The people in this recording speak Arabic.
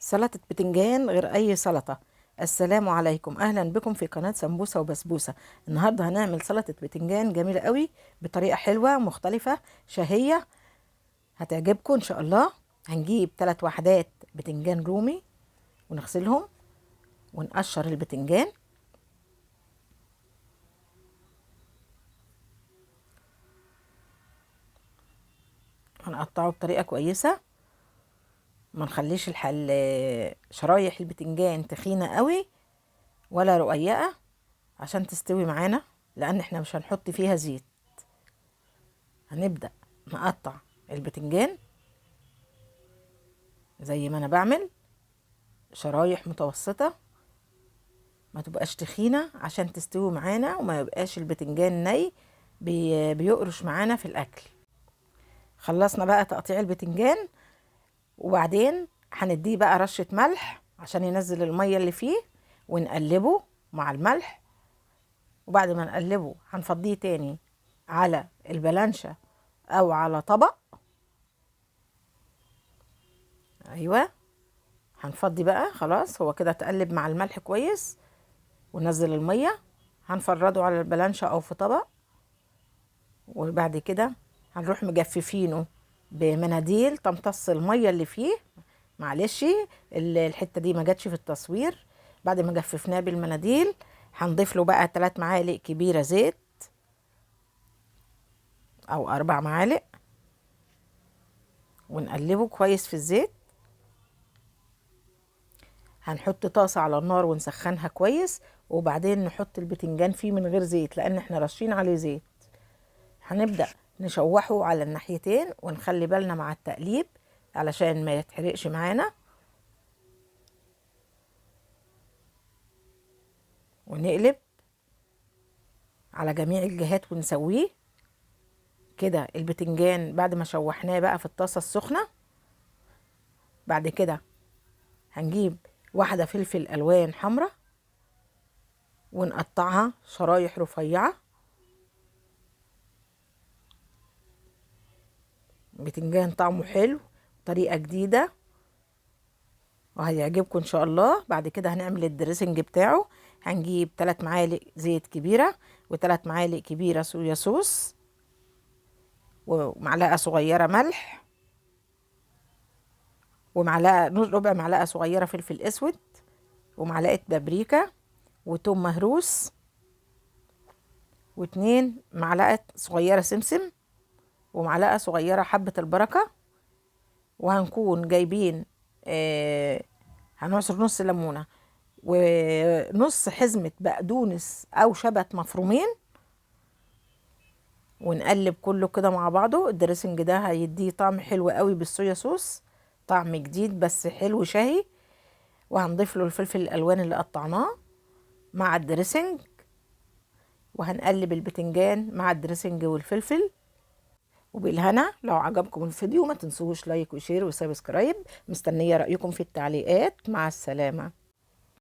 سلطة بتنجان غير أي سلطة. السلام عليكم، أهلا بكم في قناة سمبوسة وبسبوسة. النهاردة هنعمل سلطة بتنجان جميلة قوي بطريقة حلوة مختلفة شهية، هتعجبكم إن شاء الله. هنجيب 3 وحدات بتنجان رومي ونغسلهم ونقشر البتنجان، هنقطعه بطريقة كويسة، ما نخليش شرايح البتنجان تخينة قوي ولا رقيقة عشان تستوي معانا، لأن احنا مش هنحط فيها زيت. هنبدأ نقطع البتنجان زي ما انا بعمل شرايح متوسطة، ما تبقاش تخينة عشان تستوي معانا وما يبقاش البتنجان ني بيقرش معانا في الاكل. خلصنا بقى تقطيع البتنجان، وبعدين هنديه بقى رشة ملح عشان ينزل المية اللي فيه، ونقلبه مع الملح. وبعد ما نقلبه هنفضيه تاني على البلانشة او على طبق. ايوه، هنفضي بقى، خلاص هو كده اتقلب مع الملح كويس ونزل المية. هنفرده على البلانشة او في طبق، وبعد كده هنروح مجففينه بمناديل تمتص المية اللي فيه. معلش الحتة دي ما جاتش في التصوير. بعد ما جففناه بالمناديل هنضيف له بقى 3 معالق كبيرة زيت او 4 معالق، ونقلبه كويس في الزيت. هنحط طاسة على النار ونسخنها كويس، وبعدين نحط البتنجان فيه من غير زيت لان احنا رشين عليه زيت. هنبدأ نشوحه على الناحيتين ونخلي بالنا مع التقليب علشان ما يتحرقش معانا، ونقلب على جميع الجهات ونسويه كده. البتنجان بعد ما شوحناه بقى في الطاسة السخنة، بعد كده هنجيب واحدة فلفل ألوان حمراء ونقطعها شرايح رفيعة. بتنجان طعمه حلو، طريقة جديدة وهيعجبكم ان شاء الله. بعد كده هنعمل الدريسنج بتاعه. هنجيب 3 معالق زيت كبيرة و3 معالق كبيرة صويا صوص، ومعلقة صغيرة ملح، ومعلقة ربع معلقة صغيرة فلفل اسود، ومعلقة بابريكا، وتوم مهروس، و2 معلقة صغيرة سمسم، ومعلقة صغيرة حبة البركة. وهنكون جايبين هنعصر نص ليمونة ونص حزمة بقدونس أو شبت مفرومين، ونقلب كله كده مع بعضه. الدريسنج ده هيديه طعم حلو قوي بالصويا صوص، طعم جديد بس حلو شهي. وهنضيف له الفلفل الألوان اللي قطعناه مع الدريسنج، وهنقلب البتنجان مع الدريسنج والفلفل. وبالهنا، لو عجبكم الفيديو ما تنسوش لايك وشير وسبسكرايب. مستنية رأيكم في التعليقات. مع السلامة.